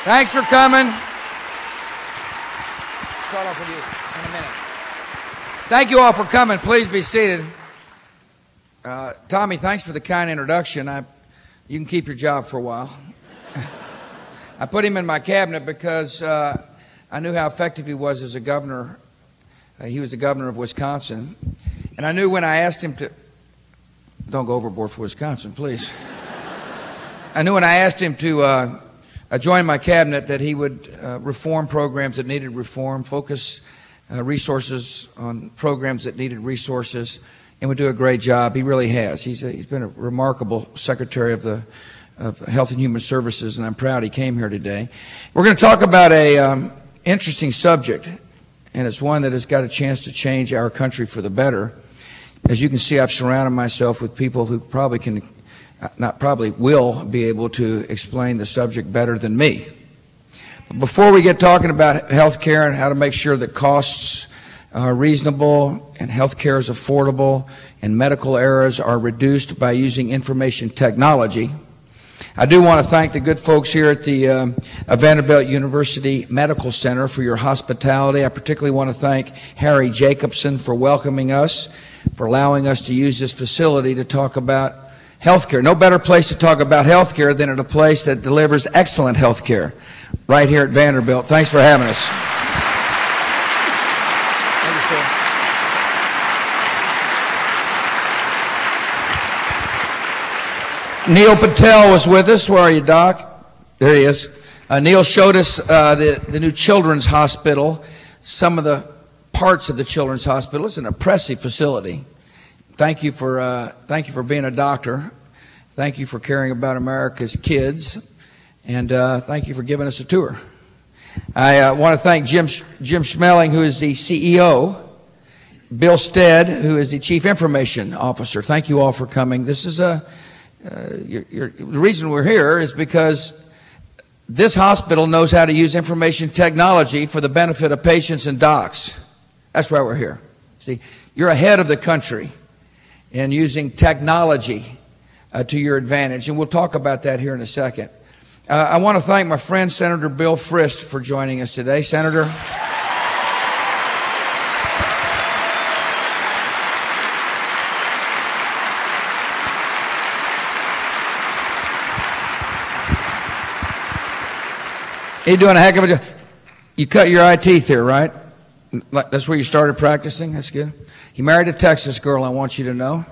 Thanks for coming. Start off with you in a minute. Thank you all for coming. Please be seated. Tommy, thanks for the kind introduction. You can keep your job for a while. I put him in my cabinet because I knew how effective he was as a governor. He was the governor of Wisconsin. And I knew when I asked him to... Don't go overboard for Wisconsin, please. I knew when I asked him to join my cabinet that he would reform programs that needed reform, focus resources on programs that needed resources, and would do a great job. He really has. He's been a remarkable Secretary of Health and Human Services, and I'm proud he came here today. We're going to talk about a interesting subject, and it's one that has got a chance to change our country for the better. As you can see, I've surrounded myself with people who will be able to explain the subject better than me. But before we get talking about health care and how to make sure that costs are reasonable and health care is affordable and medical errors are reduced by using information technology, I do want to thank the good folks here at the Vanderbilt University Medical Center for your hospitality. I particularly want to thank Harry Jacobson for welcoming us, for allowing us to use this facility to talk about healthcare. No better place to talk about healthcare than at a place that delivers excellent healthcare, right here at Vanderbilt. Thanks for having us. Neil Patel was with us. Where are you, Doc? There he is. Neil showed us the new Children's Hospital, some of the parts of the Children's Hospital. It's an impressive facility. Thank you for being a doctor. Thank you for caring about America's kids, and thank you for giving us a tour. I want to thank Jim Schmeling, who is the CEO, Bill Stead, who is the Chief Information Officer. Thank you all for coming. This is the reason we're here is because this hospital knows how to use information technology for the benefit of patients and docs. That's why we're here. See, you're ahead of the country in using technology to your advantage, and we'll talk about that here in a second. I want to thank my friend Senator Bill Frist for joining us today. Senator, you're doing a heck of a job. You cut your eye teeth here, right? That's where you started practicing? That's good. You married a Texas girl, I want you to know.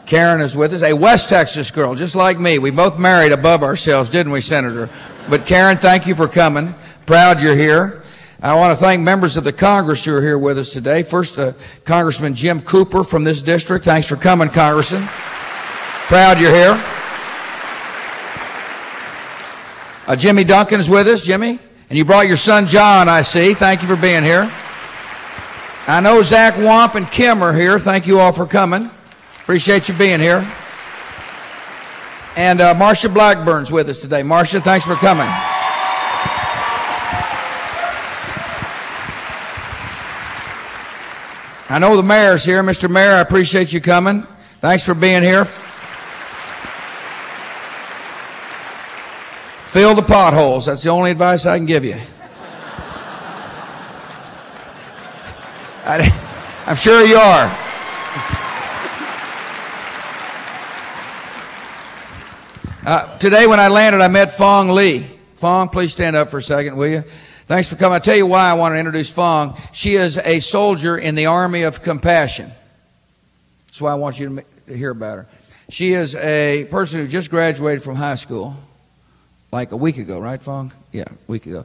Karen is with us, a West Texas girl, just like me. We both married above ourselves, didn't we, Senator? But Karen, thank you for coming. Proud you're here. I want to thank members of the Congress who are here with us today. First, Congressman Jim Cooper from this district. Thanks for coming, Congressman. Proud you're here. Jimmy Duncan is with us. Jimmy? And you brought your son John, I see. Thank you for being here. I know Zach Wamp and Kim are here. Thank you all for coming. Appreciate you being here. And Marcia Blackburn's with us today. Marcia, thanks for coming. I know the mayor's here. Mr. Mayor, I appreciate you coming. Thanks for being here. Fill the potholes. That's the only advice I can give you. I'm sure you are. Today when I landed, I met Fong Lee. Fong, please stand up for a second, will you? Thanks for coming. I'll tell you why I want to introduce Fong. She is a soldier in the Army of Compassion. That's why I want you to hear about her. She is a person who just graduated from high school. Like a week ago, right, Fong? Yeah, a week ago.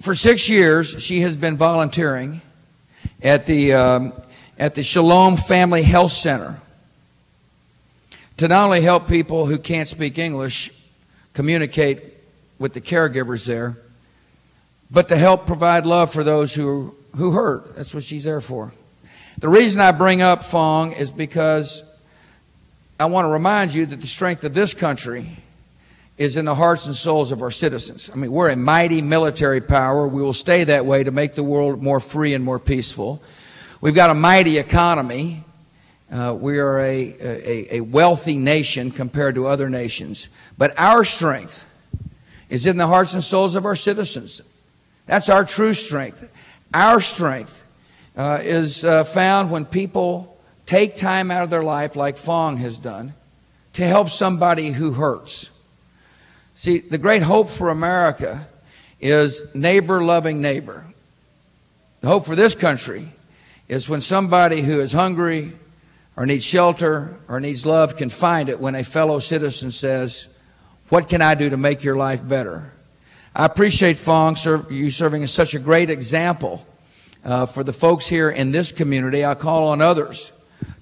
For 6 years, she has been volunteering at the Shalom Family Health Center to not only help people who can't speak English communicate with the caregivers there, but to help provide love for those who hurt. That's what she's there for. The reason I bring up Fong is because I want to remind you that the strength of this country is in the hearts and souls of our citizens. I mean, we're a mighty military power. We will stay that way to make the world more free and more peaceful. We've got a mighty economy. We are a wealthy nation compared to other nations. But our strength is in the hearts and souls of our citizens. That's our true strength. Our strength is found when people take time out of their life, like Fong has done, to help somebody who hurts. See, the great hope for America is neighbor loving neighbor. The hope for this country is when somebody who is hungry or needs shelter or needs love can find it when a fellow citizen says, "What can I do to make your life better?" I appreciate Fong, you serving as such a great example for the folks here in this community. I call on others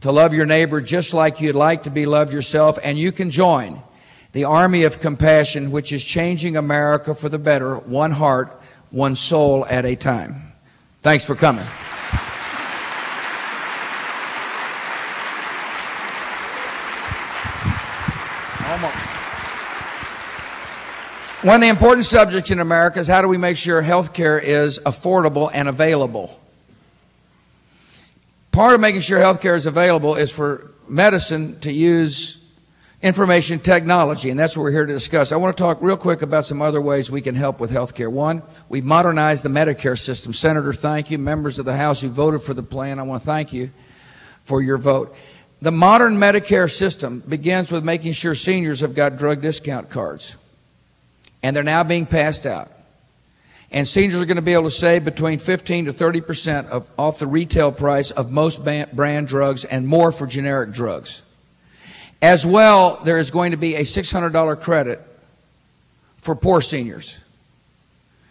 to love your neighbor just like you'd like to be loved yourself, and you can join the Army of Compassion, which is changing America for the better, one heart, one soul at a time. Thanks for coming. Almost. One of the important subjects in America is how do we make sure health care is affordable and available. Part of making sure health care is available is for medicine to use information technology, and that's what we're here to discuss. I want to talk real quick about some other ways we can help with health care. One, we've modernized the Medicare system. Senator, thank you. Members of the House who voted for the plan, I want to thank you for your vote. The modern Medicare system begins with making sure seniors have got drug discount cards, and they're now being passed out. And seniors are going to be able to save between 15 to 30% off the retail price of most brand drugs and more for generic drugs. As well, there is going to be a $600 credit for poor seniors.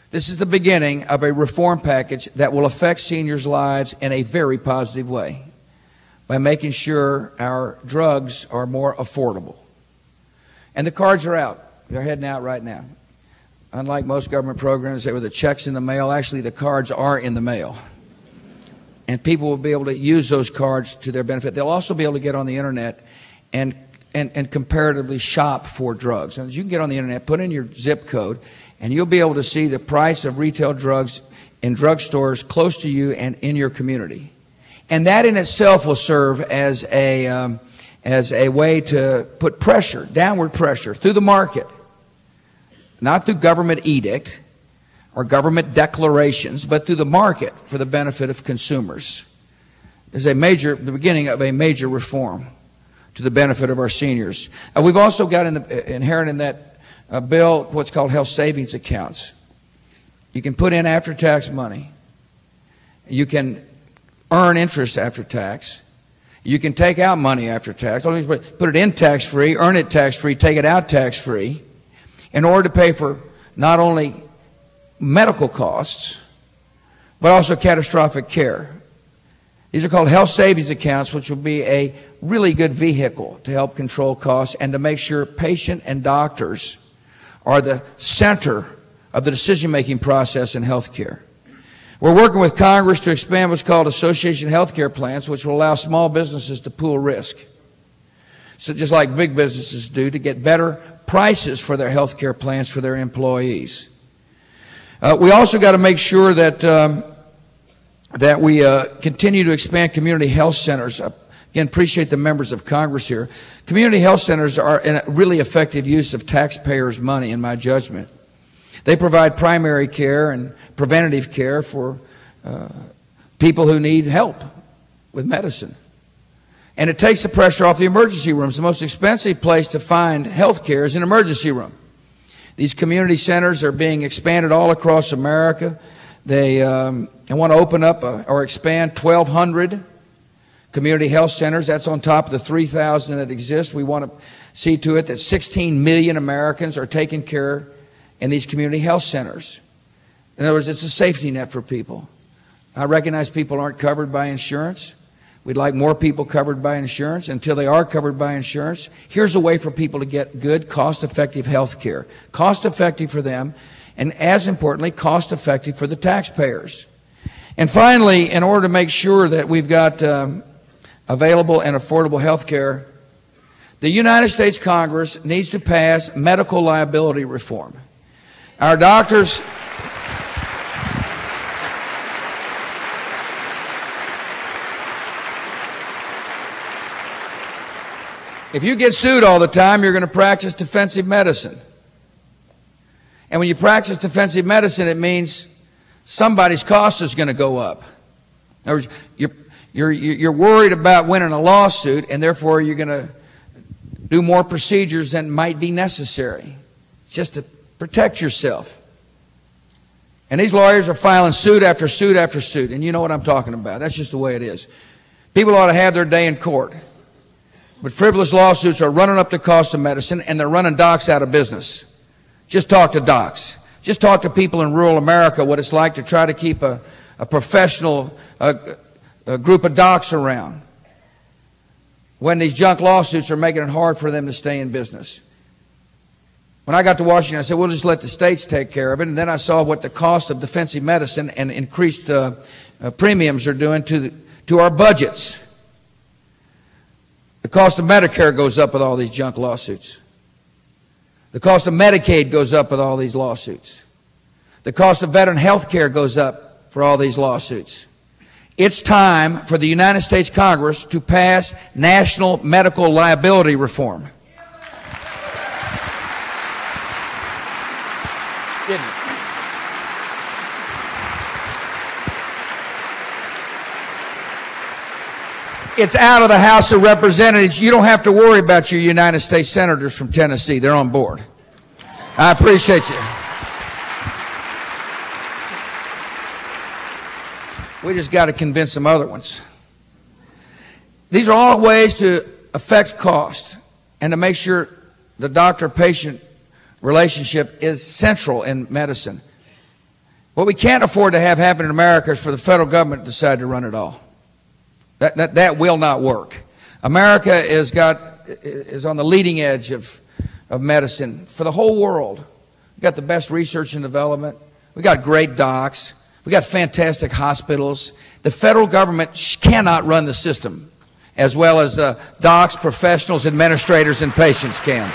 This is the beginning of a reform package that will affect seniors' lives in a very positive way by making sure our drugs are more affordable. And the cards are out. They're heading out right now. Unlike most government programs, they were the checks in the mail. Actually, the cards are in the mail. And people will be able to use those cards to their benefit. They'll also be able to get on the internet and comparatively shop for drugs. And you can get on the internet, put in your zip code, and you'll be able to see the price of retail drugs in drugstores close to you and in your community. And that in itself will serve as a way to put pressure, downward pressure, through the market. Not through government edict or government declarations, but through the market for the benefit of consumers. It's the beginning of a major reform to the benefit of our seniors. We've also got inherent in that bill what's called health savings accounts. You can put in after-tax money. You can earn interest after tax. You can take out money after tax. Put it in tax-free, earn it tax-free, take it out tax-free in order to pay for not only medical costs, but also catastrophic care. These are called health savings accounts, which will be a really good vehicle to help control costs and to make sure patient and doctors are the center of the decision-making process in health care. We're working with Congress to expand what's called association health care plans, which will allow small businesses to pool risk. So just like big businesses do, to get better prices for their health care plans for their employees. We also got to make sure that we continue to expand community health centers. Again, appreciate the members of Congress here. Community health centers are a really effective use of taxpayers' money, in my judgment. They provide primary care and preventative care for people who need help with medicine. And it takes the pressure off the emergency rooms. The most expensive place to find health care is an emergency room. These community centers are being expanded all across America. They want to open up or expand 1,200 community health centers. That's on top of the 3,000 that exist. We want to see to it that 16 million Americans are taken care of in these community health centers. In other words, it's a safety net for people. I recognize people aren't covered by insurance. We'd like more people covered by insurance. Until they are covered by insurance, here's a way for people to get good, cost-effective health care. Cost-effective for them, and as importantly, cost-effective for the taxpayers. And finally, in order to make sure that we've got available and affordable health care, the United States Congress needs to pass medical liability reform. Our doctors... If you get sued all the time, you're going to practice defensive medicine. And when you practice defensive medicine, it means somebody's cost is going to go up. In other words, you're worried about winning a lawsuit, and therefore you're going to do more procedures than might be necessary just to protect yourself. And these lawyers are filing suit after suit after suit, and you know what I'm talking about. That's just the way it is. People ought to have their day in court. But frivolous lawsuits are running up the cost of medicine, and they're running docs out of business. Just talk to docs. Just talk to people in rural America what it's like to try to keep a professional a group of docs around when these junk lawsuits are making it hard for them to stay in business. When I got to Washington, I said, we'll just let the states take care of it. And then I saw what the cost of defensive medicine and increased premiums are doing to our budgets. The cost of Medicare goes up with all these junk lawsuits. The cost of Medicaid goes up with all these lawsuits. The cost of veteran health care goes up for all these lawsuits. It's time for the United States Congress to pass national medical liability reform. It's out of the House of Representatives. You don't have to worry about your United States senators from Tennessee. They're on board. I appreciate you. We just got to convince some other ones. These are all ways to affect cost and to make sure the doctor-patient relationship is central in medicine. What we can't afford to have happen in America is for the federal government to decide to run it all. That will not work. America is on the leading edge of medicine for the whole world. We've got the best research and development. We've got great docs. We've got fantastic hospitals. The federal government cannot run the system as well as docs, professionals, administrators, and patients can.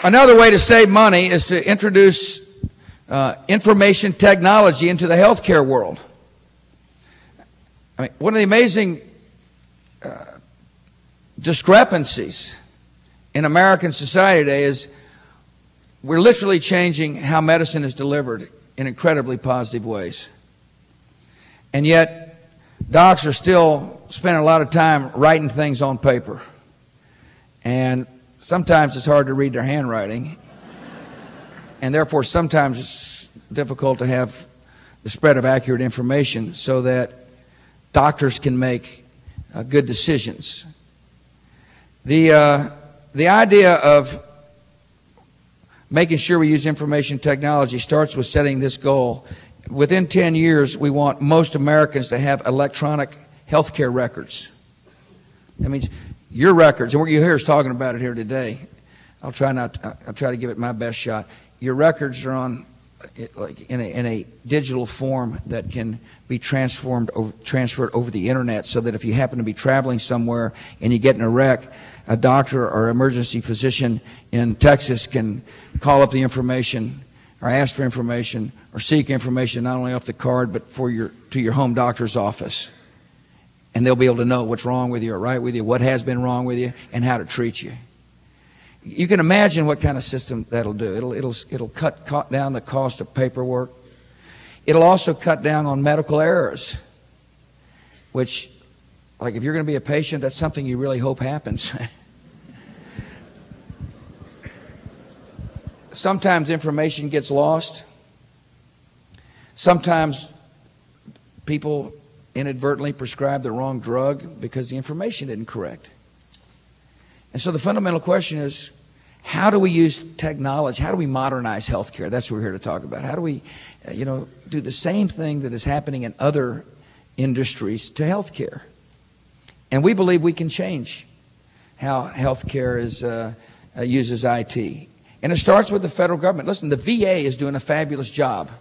Another way to save money is to introduce information technology into the healthcare world. I mean, one of the amazing discrepancies in American society today is we're literally changing how medicine is delivered in incredibly positive ways. And yet, docs are still spending a lot of time writing things on paper. And sometimes it's hard to read their handwriting. And therefore, sometimes it's difficult to have the spread of accurate information so that doctors can make good decisions. The idea of making sure we use information technology starts with setting this goal. Within 10 years, we want most Americans to have electronic health care records. That means your records, and what you hear us talking about it here today. I'll try to give it my best shot. Your records are on like in a digital form that can be transferred over the internet, so that if you happen to be traveling somewhere and you get in a wreck, a doctor or emergency physician in Texas can call up the information or ask for information or seek information not only off the card but to your home doctor's office. And they'll be able to know what's wrong with you or right with you, what has been wrong with you, and how to treat you. You can imagine what kind of system that'll do. It'll cut down the cost of paperwork. It'll also cut down on medical errors, which, like, if you're going to be a patient, that's something you really hope happens. Sometimes information gets lost. Sometimes people inadvertently prescribe the wrong drug because the information isn't correct. And so the fundamental question is, how do we use technology? How do we modernize healthcare? That's what we're here to talk about. How do we, do the same thing that is happening in other industries to healthcare? And we believe we can change how healthcare uses IT. And it starts with the federal government. Listen, the VA is doing a fabulous job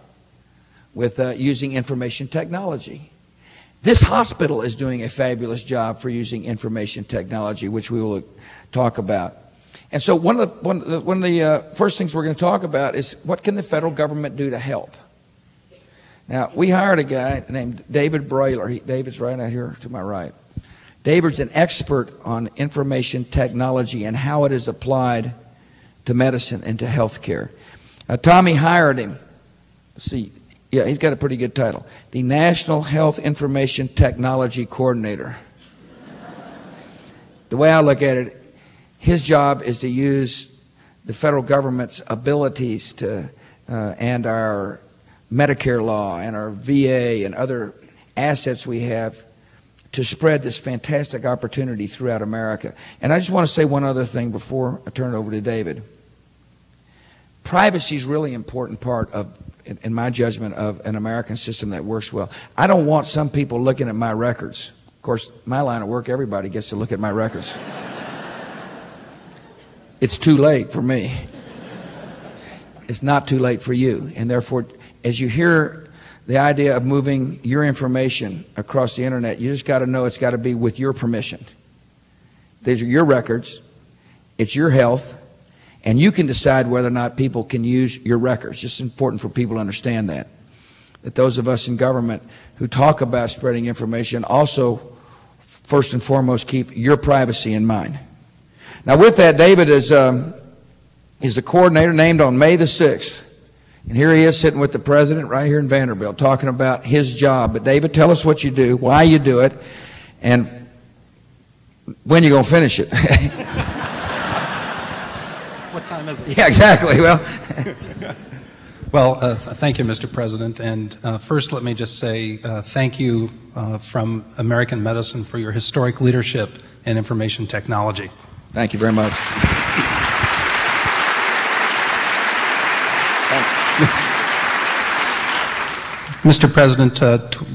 with using information technology. This hospital is doing a fabulous job for using information technology, which we will talk about. And so one of the first things we're going to talk about is, what can the federal government do to help? Now, we hired a guy named David Brailer. David's right out here to my right. David's an expert on information technology and how it is applied to medicine and to healthcare. Tommy hired him. Let's see, yeah, he's got a pretty good title. The National Health Information Technology Coordinator. The way I look at it, his job is to use the federal government's abilities to, and our Medicare law and our VA and other assets we have to spread this fantastic opportunity throughout America. And I just want to say one other thing before I turn it over to David. Privacy is a really important part of, in my judgment, of an American system that works well. I don't want some people looking at my records. Of course, my line of work, everybody gets to look at my records. It's too late for me. It's not too late for you. And therefore, as you hear the idea of moving your information across the internet, you just got to know it's got to be with your permission. These are your records. It's your health. And you can decide whether or not people can use your records. It's just important for people to understand that. That those of us in government who talk about spreading information also, first and foremost, keep your privacy in mind. Now with that, David is the coordinator named on May the 6th. And here he is sitting with the president right here in Vanderbilt talking about his job. But David, tell us what you do, why you do it, and when you're going to finish it. What time is it? Yeah, exactly. Well, thank you, Mr. President. And first, let me just say thank you from American Medicine for your historic leadership in information technology. Thank you very much. Mr. President,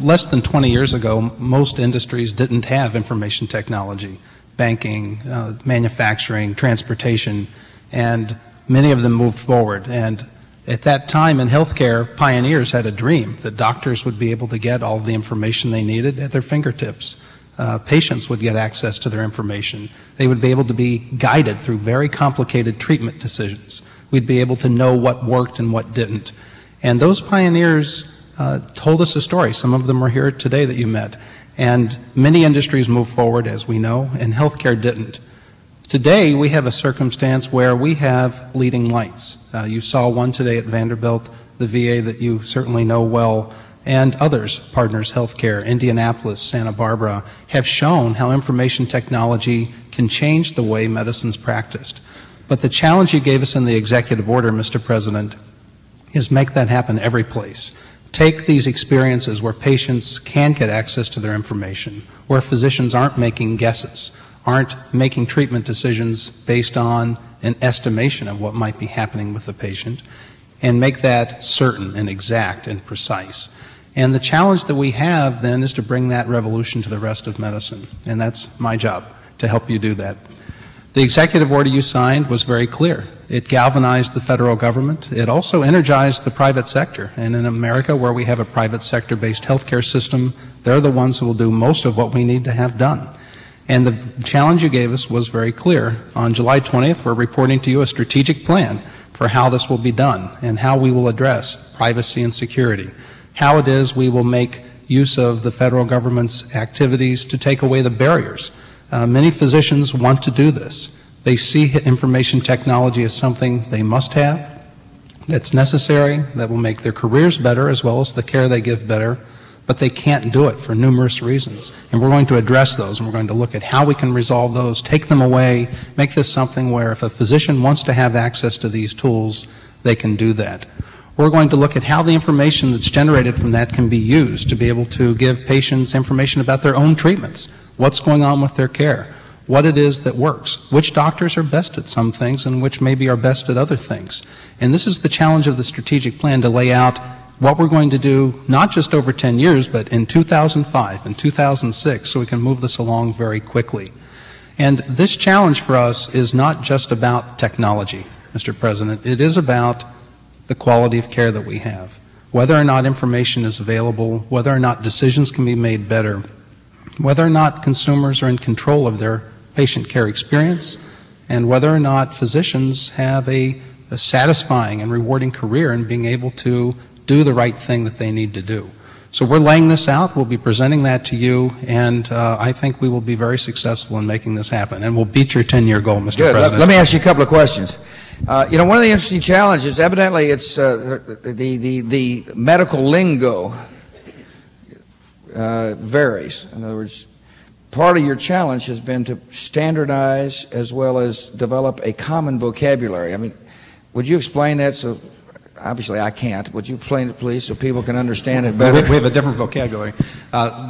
less than 20 years ago, most industries didn't have information technology, banking, manufacturing, transportation, and many of them moved forward. And at that time in healthcare, pioneers had a dream that doctors would be able to get all the information they needed at their fingertips. Patients would get access to their information. They would be able to be guided through very complicated treatment decisions. We'd be able to know what worked and what didn't. And those pioneers told us a story. Some of them are here today that you met. And many industries moved forward, as we know, and healthcare didn't. Today, we have a circumstance where we have leading lights. You saw one today at Vanderbilt, the VA that you certainly know well, and others, Partners Healthcare, Indianapolis, Santa Barbara, have shown how information technology can change the way medicine's practiced. But the challenge you gave us in the executive order, Mr. President, is make that happen every place. Take these experiences where patients can get access to their information, where physicians aren't making guesses, aren't making treatment decisions based on an estimation of what might be happening with the patient, and make that certain and exact and precise. And the challenge that we have then is to bring that revolution to the rest of medicine, and that's my job, to help you do that. The executive order you signed was very clear. It galvanized the federal government. It also energized the private sector. And in America, where we have a private sector-based healthcare system, they're the ones who will do most of what we need to have done. And the challenge you gave us was very clear. On July 20th, we're reporting to you a strategic plan for how this will be done and how we will address privacy and security, how it is we will make use of the federal government's activities to take away the barriers. Many physicians want to do this. They see information technology as something they must have, that's necessary, that will make their careers better as well as the care they give better, but they can't do it for numerous reasons. And we're going to address those, and we're going to look at how we can resolve those, take them away, make this something where if a physician wants to have access to these tools, they can do that. We're going to look at how the information that's generated from that can be used to be able to give patients information about their own treatments, what's going on with their care, what it is that works, which doctors are best at some things and which maybe are best at other things. And this is the challenge of the strategic plan, to lay out what we're going to do not just over 10 years, but in 2005 and 2006, so we can move this along very quickly. And this challenge for us is not just about technology, Mr. President. It is about the quality of care that we have, whether or not information is available, whether or not decisions can be made better, whether or not consumers are in control of their patient care experience, and whether or not physicians have a satisfying and rewarding career in being able to do the right thing that they need to do. So we're laying this out. We'll be presenting that to you, and I think we will be very successful in making this happen. And we'll beat your 10-year goal, Mr. Good. President. Let me ask you a couple of questions. One of the interesting challenges, evidently, it's the medical lingo varies. In other words, part of your challenge has been to standardize as well as develop a common vocabulary. I mean, would you explain that? So, obviously, I can't. Would you explain it, please, so people can understand it better? We have a different vocabulary.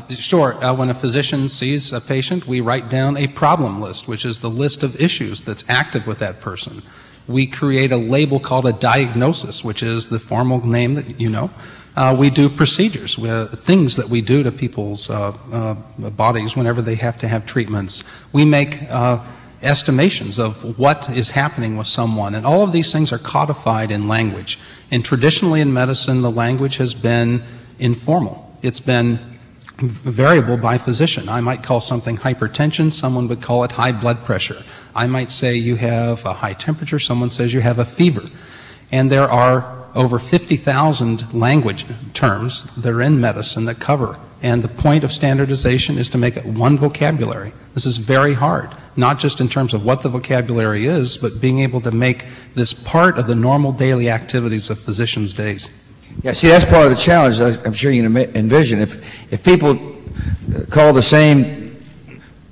Sure. When a physician sees a patient, we write down a problem list, which is the list of issues that's active with that person. We create a label called a diagnosis, which is the formal name that you know. We do procedures, things that we do to people's bodies whenever they have to have treatments. We make estimations of what is happening with someone, and all of these things are codified in language. And traditionally in medicine, the language has been informal. It's been variable by physician. I might call something hypertension, someone would call it high blood pressure. I might say you have a high temperature, someone says you have a fever. And there are over 50,000 language terms that are in medicine that cover. And the point of standardization is to make it one vocabulary. This is very hard, not just in terms of what the vocabulary is, but being able to make this part of the normal daily activities of physicians' days. Yeah, see, that's part of the challenge I'm sure you can envision. If people call the same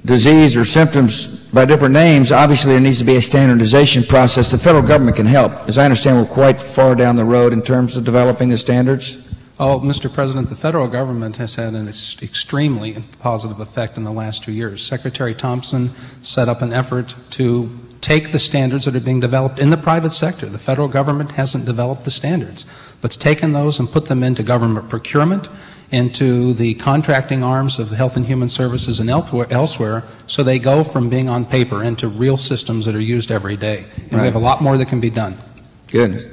disease or symptoms by different names, obviously there needs to be a standardization process. The federal government can help. As I understand, we're quite far down the road in terms of developing the standards. Oh, Mr. President, the federal government has had an extremely positive effect in the last 2 years. Secretary Thompson set up an effort to take the standards that are being developed in the private sector. The federal government hasn't developed the standards, but it's taken those and put them into government procurement, into the contracting arms of the Health and Human Services and elsewhere, so they go from being on paper into real systems that are used every day. And we have a lot more that can be done. Good.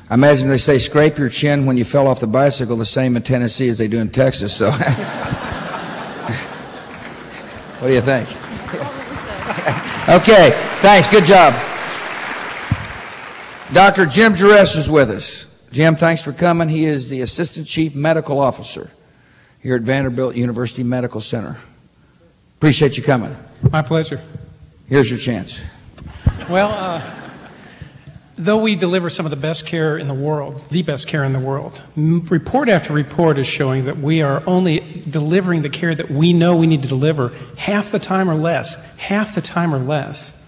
I imagine they say scrape your chin when you fell off the bicycle the same in Tennessee as they do in Texas. So, what do you think? Okay, thanks. Good job. Dr. Jim Jerez is with us. Jim, thanks for coming. He is the Assistant Chief Medical Officer here at Vanderbilt University Medical Center. Appreciate you coming. My pleasure. Here's your chance. Well, though we deliver some of the best care in the world, the best care in the world, report after report is showing that we are only delivering the care that we know we need to deliver half the time or less. Half the time or less.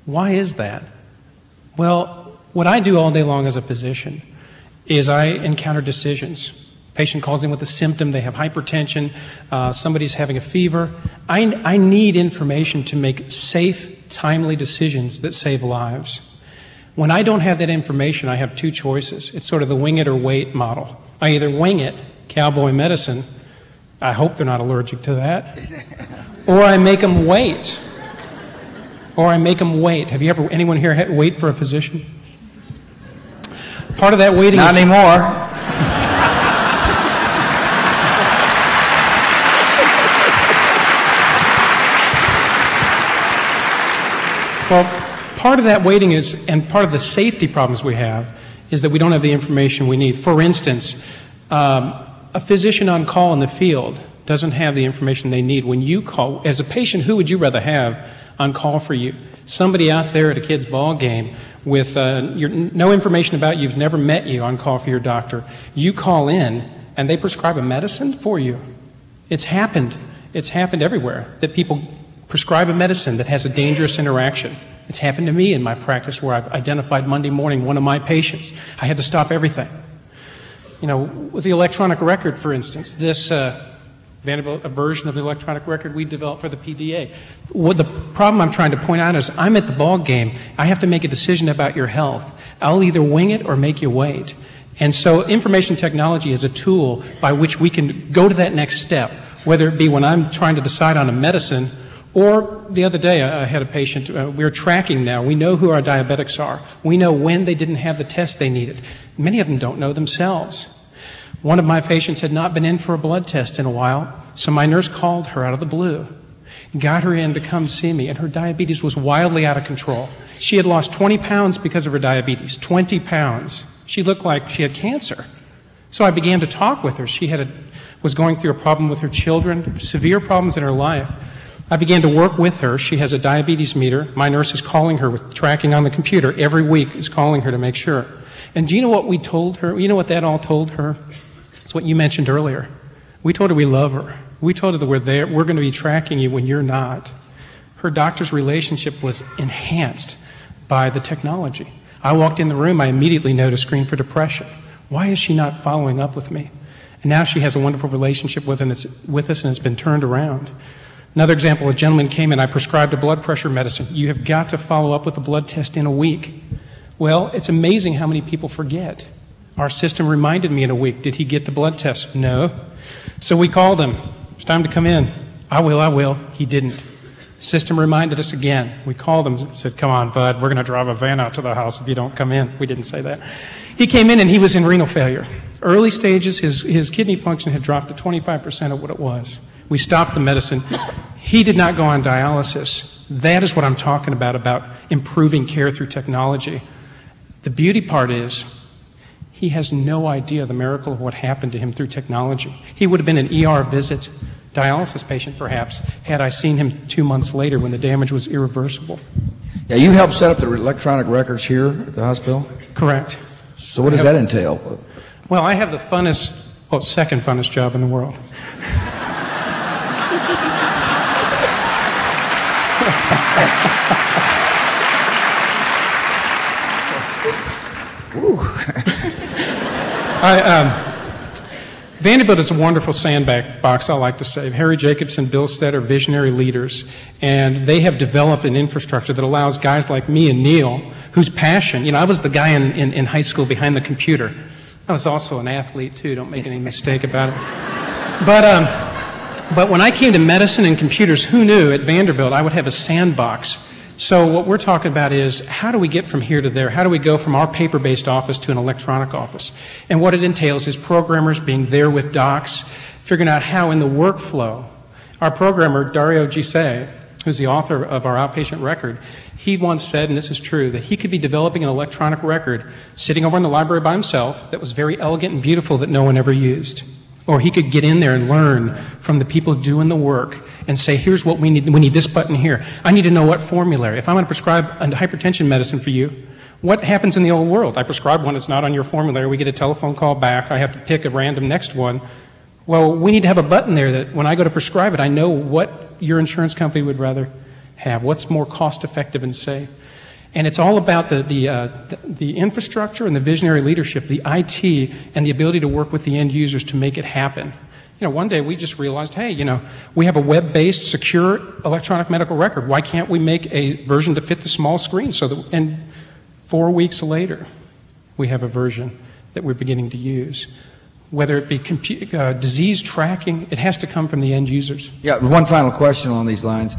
Why is that? Well, what I do all day long as a physician is I encounter decisions. Patient calls in with a symptom, they have hypertension, somebody's having a fever. I need information to make safe, timely decisions that save lives. When I don't have that information, I have two choices. It's sort of the wing it or wait model. I either wing it, cowboy medicine, I hope they're not allergic to that, or I make them wait. Have you ever, anyone here had to wait for a physician? Part of that waiting Not anymore. Well, part of that waiting is, and part of the safety problems we have, is that we don't have the information we need. For instance, a physician on call in the field doesn't have the information they need. When you call, as a patient, who would you rather have on call for you? Somebody out there at a kid's ball game with no information about you, you've never met you on call for your doctor. You call in and they prescribe a medicine for you. It's happened. It's happened everywhere that people prescribe a medicine that has a dangerous interaction. It's happened to me in my practice where I've identified Monday morning one of my patients. I had to stop everything. You know, with the electronic record, for instance, this Vanderbilt, a version of the electronic record we developed for the PDA. What the problem I'm trying to point out is I'm at the ball game. I have to make a decision about your health. I'll either wing it or make you wait. And so information technology is a tool by which we can go to that next step, whether it be when I'm trying to decide on a medicine, or the other day I had a patient, we're tracking now, we know who our diabetics are. We know when they didn't have the test they needed. Many of them don't know themselves. One of my patients had not been in for a blood test in a while, so my nurse called her out of the blue, got her in to come see me, and her diabetes was wildly out of control. She had lost 20 pounds because of her diabetes, 20 pounds. She looked like she had cancer. So I began to talk with her. She had was going through a problem with her children, severe problems in her life. I began to work with her. She has a diabetes meter. My nurse is calling her with tracking on the computer. Every week is calling her to make sure. And do you know what we told her? You know what that all told her? It's what you mentioned earlier. We told her we love her. We told her that we're going to be tracking you when you're not. Her doctor's relationship was enhanced by the technology. I walked in the room, I immediately noticed screen for depression. Why is she not following up with me? And now she has a wonderful relationship with us, and it's been turned around. Another example, a gentleman came in, I prescribed a blood pressure medicine. You have got to follow up with a blood test in a week. Well, it's amazing how many people forget. Our system reminded me in a week. Did he get the blood test? No. So we called him. It's time to come in. I will. He didn't. System reminded us again. We called him and said, come on, bud, we're going to drive a van out to the house if you don't come in. We didn't say that. He came in and he was in renal failure. Early stages, his kidney function had dropped to 25% of what it was. We stopped the medicine. He did not go on dialysis. That is what I'm talking about improving care through technology. The beauty part is he has no idea the miracle of what happened to him through technology. He would have been an ER visit, dialysis patient perhaps, had I seen him 2 months later when the damage was irreversible. Yeah, you helped set up the electronic records here at the hospital? Correct. So what does that entail? Well, I have the second funnest job in the world. Vanderbilt is a wonderful sandbox, I like to say. Harry Jacobson, Bill Stead are visionary leaders, and they have developed an infrastructure that allows guys like me and Neil, whose passion, I was the guy in high school behind the computer. I was also an athlete, too, don't make any mistake about it. But when I came to medicine and computers, who knew at Vanderbilt I would have a sandbox? So what we're talking about is how do we get from here to there? How do we go from our paper-based office to an electronic office? And what it entails is programmers being there with docs, figuring out how in the workflow. Our programmer, Dario Gisei, who's the author of our outpatient record, he once said, and this is true, that he could be developing an electronic record sitting over in the library by himself that was very elegant and beautiful that no one ever used. Or he could get in there and learn from the people doing the work and say, here's what we need this button here. I need to know what formulary. If I'm going to prescribe a hypertension medicine for you, what happens in the old world? I prescribe one, it's not on your formulary, we get a telephone call back, I have to pick a random next one. Well, we need to have a button there that when I go to prescribe it, I know what your insurance company would rather have, what's more cost effective and safe. And it's all about the infrastructure and the visionary leadership, the IT, and the ability to work with the end users to make it happen. One day we just realized, hey, we have a web-based, secure electronic medical record. Why can't we make a version to fit the small screen? And 4 weeks later, we have a version that we're beginning to use. Whether it be disease tracking, it has to come from the end users. Yeah, one final question along these lines.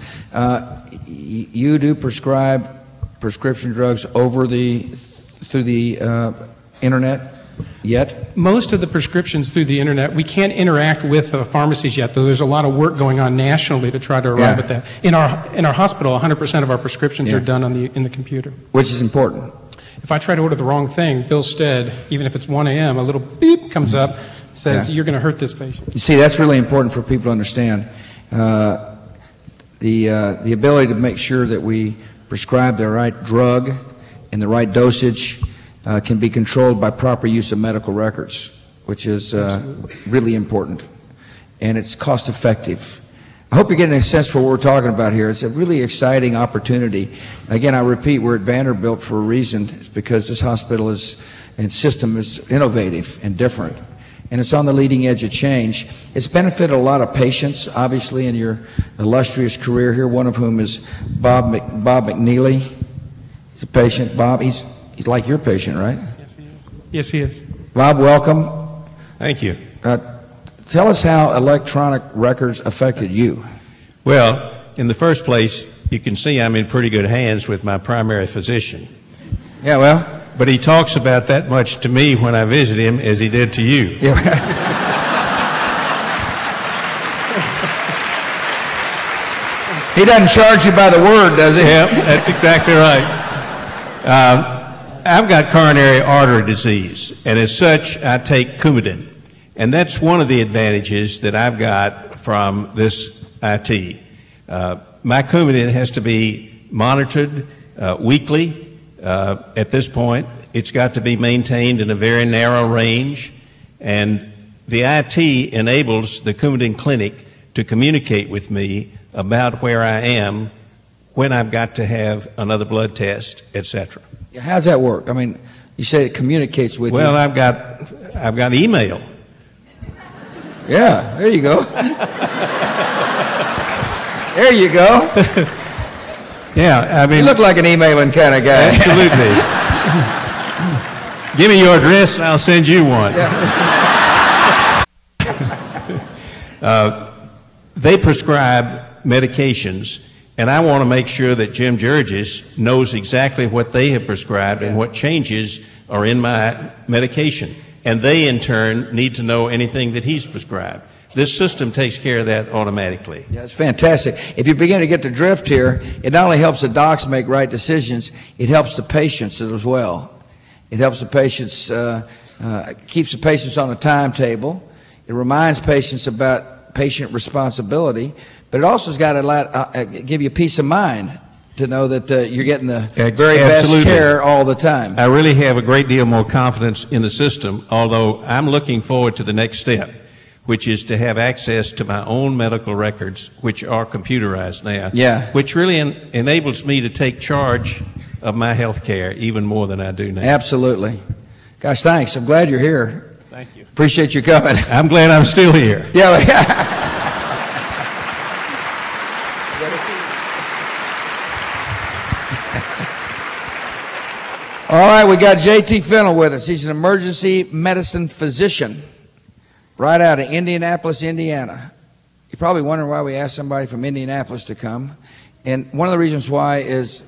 You do prescribe prescription drugs through the internet yet? Most of the prescriptions through the internet, we can't interact with pharmacies yet, though there's a lot of work going on nationally to try to arrive at that. In our hospital, 100% of our prescriptions are done in the computer. Which is important. If I try to order the wrong thing, Bill Stead, even if it's 1 a.m., a little beep comes up, says, you're going to hurt this patient. You see, that's really important for people to understand. The ability to make sure that we prescribe the right drug and the right dosage can be controlled by proper use of medical records, which is really important. And it's cost effective. I hope you're getting a sense for what we're talking about here. It's a really exciting opportunity. Again, I repeat, we're at Vanderbilt for a reason. It's because this hospital and system is innovative and different. And it's on the leading edge of change. It's benefited a lot of patients, obviously, in your illustrious career here, one of whom is Bob McNeely. He's a patient. Bob, he's like your patient, right? Yes, he is. Yes, he is. Bob, welcome. Thank you. Tell us how electronic records affected you. Well, in the first place, you can see I'm in pretty good hands with my primary physician. Yeah, well. But he talks about that much to me when I visit him as he did to you. Yeah. He doesn't charge you by the word, does he? Yep, that's exactly right. I've got coronary artery disease, and as such, I take Coumadin. And that's one of the advantages that I've got from this IT. My Coumadin has to be monitored weekly at this point. It's got to be maintained in a very narrow range, and the IT enables the Coumadin clinic to communicate with me about where I am, when I've got to have another blood test, etc. How's that work? I mean, you say it communicates with you. Well, I've got email. Yeah, there you go. There you go. Yeah, I mean, You look like an emailing kind of guy. absolutely. Give me your address and I'll send you one. Yeah. They prescribe medications, and I want to make sure that Jim Jurgis knows exactly what they have prescribed and what changes are in my medication. And they, in turn, need to know anything that he's prescribed. This system takes care of that automatically. Yeah, it's fantastic. If you begin to get the drift here, it not only helps the docs make right decisions, it helps the patients as well. It helps the patients, keeps the patients on a timetable. It reminds patients about patient responsibility, but it also has got to give you peace of mind to know that you're getting the very best care all the time. I really have a great deal more confidence in the system, although I'm looking forward to the next step, which is to have access to my own medical records, which are computerized now, which really enables me to take charge of my health care even more than I do now. Absolutely. Gosh, thanks. I'm glad you're here. Thank you. Appreciate you coming. I'm glad I'm still here. Yeah. All right, we got J.T. Fennell with us. He's an emergency medicine physician right out of Indianapolis, Indiana. You're probably wondering why we asked somebody from Indianapolis to come. And one of the reasons why is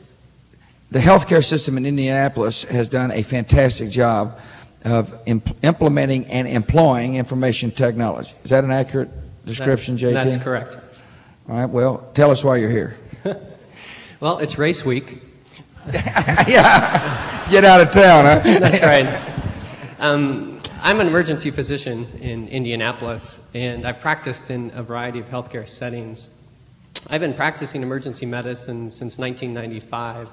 the healthcare system in Indianapolis has done a fantastic job of implementing and employing information technology. Is that an accurate description, J.T.? That's correct. All right, well, tell us why you're here. Well, it's race week. Yeah, get out of town, huh? That's right. I'm an emergency physician in Indianapolis, and I've practiced in a variety of healthcare settings. I've been practicing emergency medicine since 1995,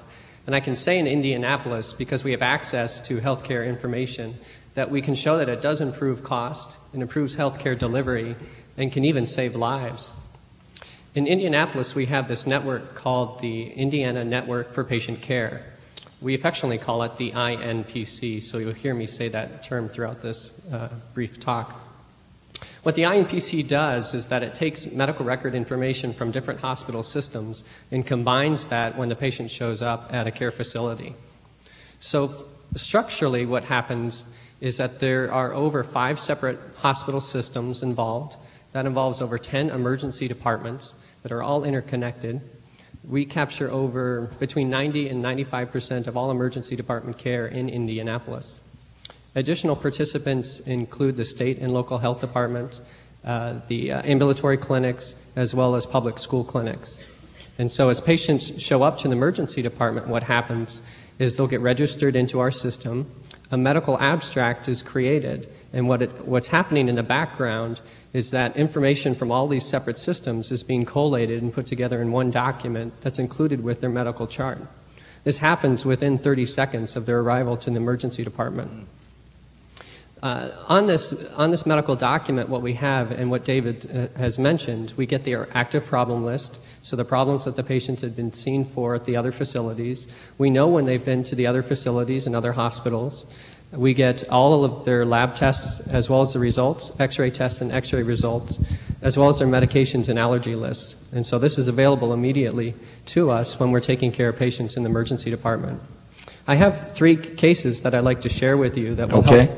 and I can say in Indianapolis, because we have access to healthcare information, that we can show that it does improve cost, it improves healthcare delivery, and can even save lives. In Indianapolis, we have this network called the Indiana Network for Patient Care. We affectionately call it the INPC, so you'll hear me say that term throughout this brief talk. What the INPC does is that it takes medical record information from different hospital systems and combines that when the patient shows up at a care facility. So structurally, what happens is that there are over 5 separate hospital systems involved. That involves over 10 emergency departments that are all interconnected. We capture over between 90 and 95% of all emergency department care in Indianapolis. Additional participants include the state and local health departments, the ambulatory clinics, as well as public school clinics. And so as patients show up to the emergency department, what happens is they'll get registered into our system. A medical abstract is created, and what's happening in the background is that information from all these separate systems is being collated and put together in one document that's included with their medical chart. This happens within 30 seconds of their arrival to the emergency department. On this medical document, what we have, and what David has mentioned, we get their active problem list, so the problems that the patients had been seen for at the other facilities. We know when they've been to the other facilities and other hospitals. We get all of their lab tests as well as the results, x-ray tests and x-ray results, as well as their medications and allergy lists. And so this is available immediately to us when we're taking care of patients in the emergency department. I have 3 cases that I'd like to share with you that will help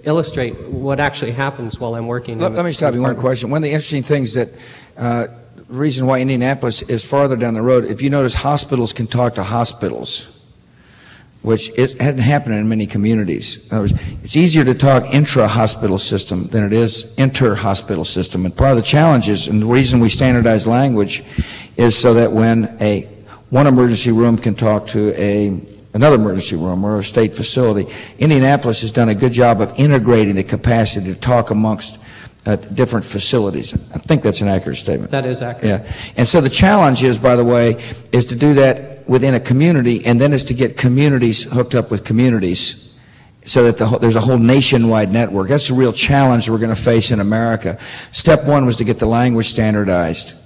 illustrate what actually happens while I'm working. Let me stop you one question. One of the interesting things that the reason why Indianapolis is farther down the road, if you notice, hospitals can talk to hospitals, which it hasn't happened in many communities. In other words, it's easier to talk intra-hospital system than it is inter-hospital system. And part of the challenges, and the reason we standardize language, is so that when one emergency room can talk to another emergency room or a state facility. Indianapolis has done a good job of integrating the capacity to talk amongst different facilities. I think that's an accurate statement. That is accurate. Yeah. And so the challenge is, by the way, is to do that within a community, and then is to get communities hooked up with communities so that there's a whole nationwide network. That's the real challenge we're going to face in America. Step one was to get the language standardized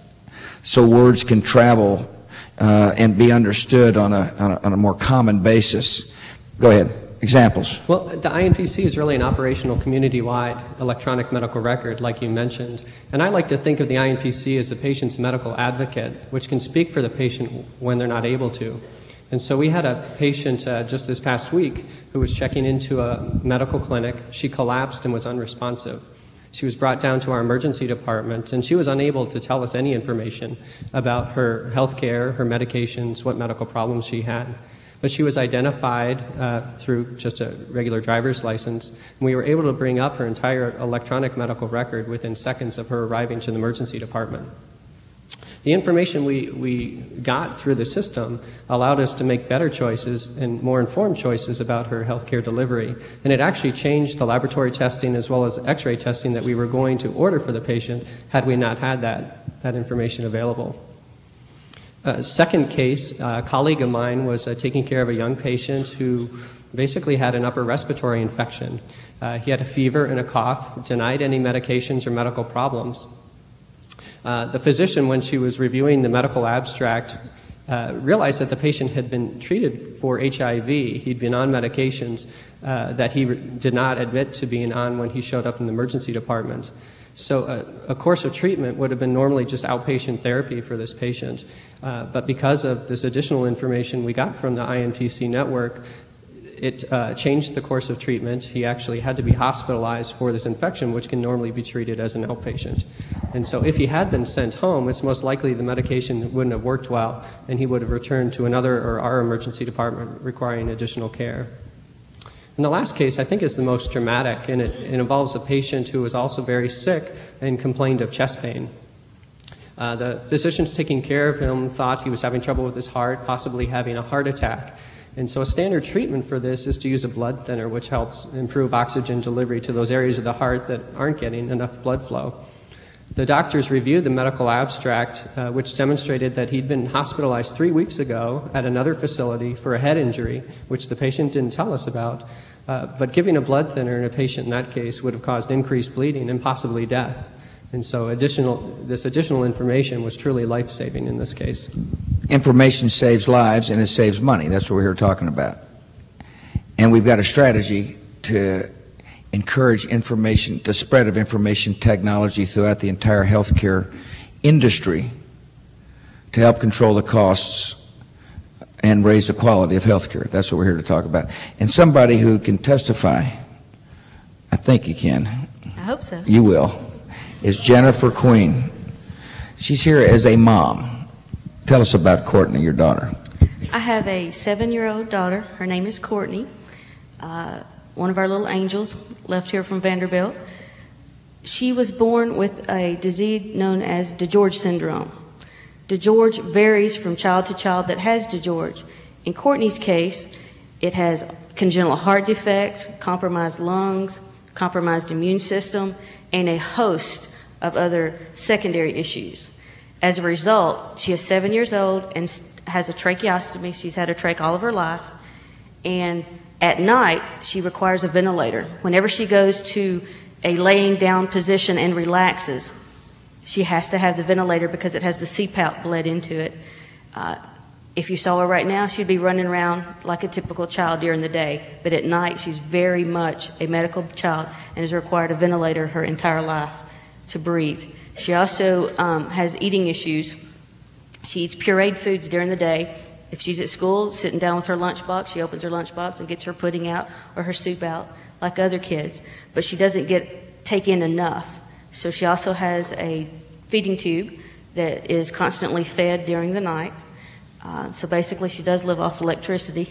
so words can travel and be understood on a more common basis. Go ahead. Examples. Well, the INPC is really an operational community-wide electronic medical record, like you mentioned. And I like to think of the INPC as the patient's medical advocate, which can speak for the patient when they're not able to. And so we had a patient just this past week who was checking into a medical clinic. She collapsed and was unresponsive. She was brought down to our emergency department, and she was unable to tell us any information about her health care, her medications, what medical problems she had. But she was identified through just a regular driver's license, and we were able to bring up her entire electronic medical record within seconds of her arriving to the emergency department. The information we got through the system allowed us to make better choices and more informed choices about her healthcare delivery. And it actually changed the laboratory testing as well as x-ray testing that we were going to order for the patient had we not had that information available. Second case, a colleague of mine was taking care of a young patient who basically had an upper respiratory infection. He had a fever and a cough, denied any medications or medical problems. The physician, when she was reviewing the medical abstract, realized that the patient had been treated for HIV. He'd been on medications that he did not admit to being on when he showed up in the emergency department. So a course of treatment would have been normally just outpatient therapy for this patient. But because of this additional information we got from the INPC network, it changed the course of treatment. He actually had to be hospitalized for this infection, which can normally be treated as an outpatient. And so if he had been sent home, it's most likely the medication wouldn't have worked well, and he would have returned to another or our emergency department requiring additional care. And the last case, I think, is the most dramatic, and it involves a patient who was also very sick and complained of chest pain. The physicians taking care of him thought he was having trouble with his heart, possibly having a heart attack. And so a standard treatment for this is to use a blood thinner, which helps improve oxygen delivery to those areas of the heart that aren't getting enough blood flow. The doctors reviewed the medical abstract, which demonstrated that he'd been hospitalized 3 weeks ago at another facility for a head injury, which the patient didn't tell us about. But giving a blood thinner in a patient in that case would have caused increased bleeding and possibly death. And so this additional information was truly life-saving in this case. Information saves lives and it saves money. That's what we're here talking about. And we've got a strategy to encourage information, the spread of information technology throughout the entire healthcare industry to help control the costs and raise the quality of healthcare. That's what we're here to talk about. And somebody who can testify, I think you can. I hope so. You will. Is Jennifer Queen. She's here as a mom. Tell us about Courtney, your daughter. I have a 7-year-old daughter. Her name is Courtney. One of our little angels left here from Vanderbilt. She was born with a disease known as DeGeorge syndrome. DeGeorge varies from child to child that has DeGeorge. In Courtney's case, it has congenital heart defect, compromised lungs, compromised immune system, and a host of other secondary issues. As a result, she is 7 years old and has a tracheostomy. She's had a trach all of her life. And at night, she requires a ventilator. Whenever she goes to a laying down position and relaxes, she has to have the ventilator because it has the CPAP bled into it. If you saw her right now, she'd be running around like a typical child during the day. But at night, she's very much a medical child and has required a ventilator her entire life to breathe. She also has eating issues. She eats pureed foods during the day. If she's at school, sitting down with her lunchbox, she opens her lunchbox and gets her pudding out or her soup out like other kids. But she doesn't take in enough. So she also has a feeding tube that is constantly fed during the night. So basically she does live off electricity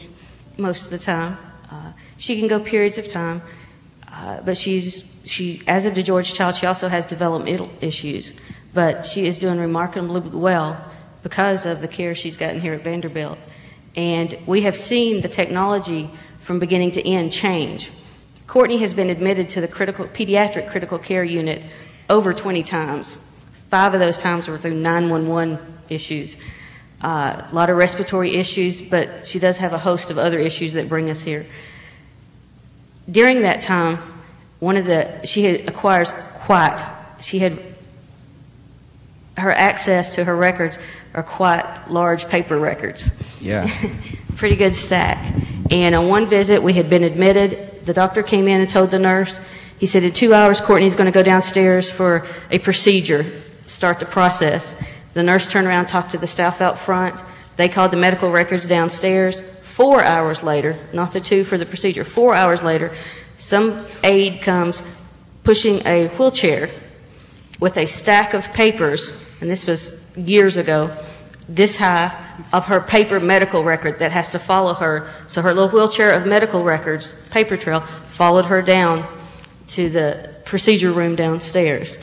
most of the time. She can go periods of time, but as a DeGeorge child, she also has developmental issues. But she is doing remarkably well because of the care she's gotten here at Vanderbilt. And we have seen the technology from beginning to end change. Courtney has been admitted to the pediatric critical care unit over 20 times. 5 of those times were through 911 issues. A lot of respiratory issues, but she does have a host of other issues that bring us here. During that time, she had acquires quite, her access to her records are quite large paper records. Yeah. Pretty good stack. And on one visit, we had been admitted. The doctor came in and told the nurse, he said, in 2 hours, Courtney's going to go downstairs for a procedure, start the process. The nurse turned around, talked to the staff out front. They called the medical records downstairs. 4 hours later, not the 2 for the procedure, 4 hours later, some aide comes pushing a wheelchair with a stack of papers, and this was years ago, this high, of her paper medical record that has to follow her. So her little wheelchair of medical records, paper trail, followed her down to the procedure room downstairs.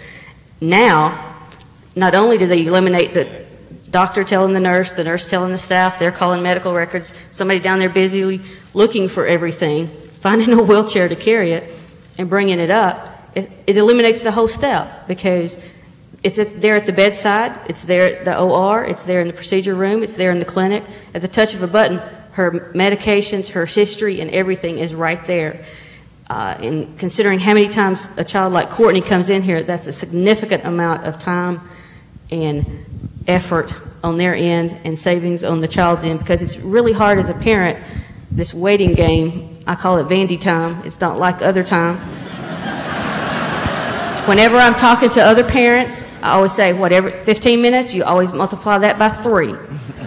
Now, not only do they eliminate the doctor telling the nurse telling the staff, they're calling medical records, somebody down there busily looking for everything, finding a wheelchair to carry it and bringing it up, it eliminates the whole step, because it's there at the bedside, it's there at the OR, it's there in the procedure room, it's there in the clinic. At the touch of a button, her medications, her history, and everything is right there. And considering how many times a child like Courtney comes in here, that's a significant amount of time and effort on their end and savings on the child's end, because it's really hard as a parent, this waiting game. I call it Vandy time. It's not like other time. Whenever I'm talking to other parents, I always say, whatever, 15 minutes, you always multiply that by 3.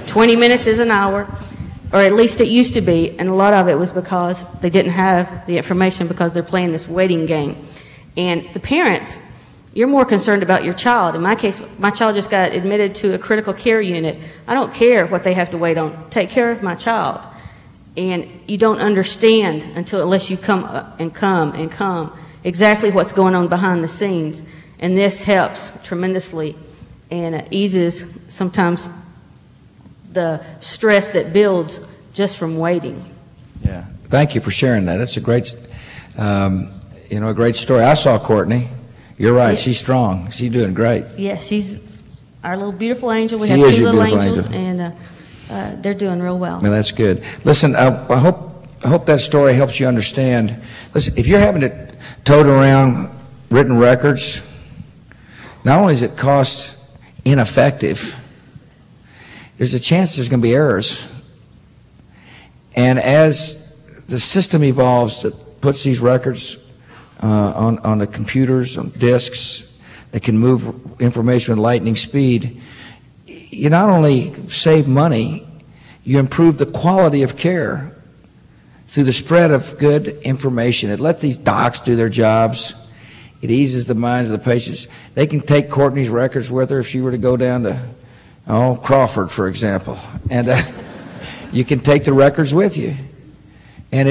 20 minutes is an hour, or at least it used to be, and a lot of it was because they didn't have the information because they're playing this waiting game. And the parents, you're more concerned about your child. In my case, my child just got admitted to a critical care unit. I don't care what they have to wait on. Take care of my child. And you don't understand unless you come exactly what's going on behind the scenes. And this helps tremendously and eases sometimes the stress that builds just from waiting. Yeah. Thank you for sharing that. That's a great, a great story. I saw Courtney. You're right. Yeah. She's strong. She's doing great. Yeah, she's our little beautiful angel. We she have is 2 your little beautiful angels, angel. And they're doing real well. Well, that's good. Listen, I hope that story helps you understand. Listen, if you're having to tote around written records, not only is it cost ineffective, there's a chance there's going to be errors. And as the system evolves that puts these records on the computers, on disks, that can move information with lightning speed, you not only save money, you improve the quality of care through the spread of good information. It lets these docs do their jobs. It eases the minds of the patients. They can take Courtney's records with her if she were to go down to Crawford, for example, and you can take the records with you. And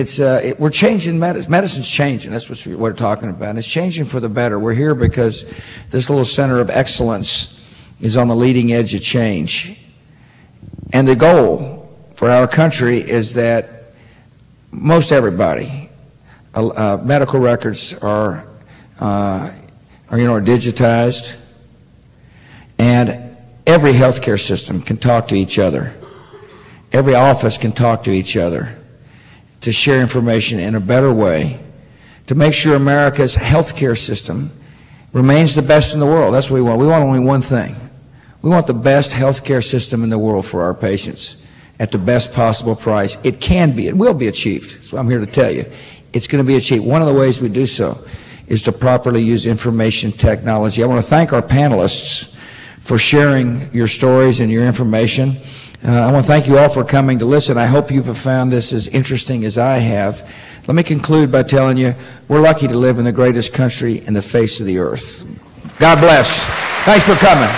we're changing medicine. Medicine's changing. That's what we're talking about. And it's changing for the better. We're here because this little center of excellence is on the leading edge of change. And the goal for our country is that most everybody, medical records are digitized, and every healthcare system can talk to each other. Every office can talk to each other to share information in a better way, to make sure America's healthcare system remains the best in the world. That's what we want. We want only one thing. We want the best healthcare system in the world for our patients at the best possible price. It can be. It will be achieved. That's what I'm here to tell you. It's going to be achieved. One of the ways we do so is to properly use information technology. I want to thank our panelists for sharing your stories and your information. I want to thank you all for coming to listen. I hope you've found this as interesting as I have. Let me conclude by telling you we're lucky to live in the greatest country in the face of the earth. God bless. Thanks for coming.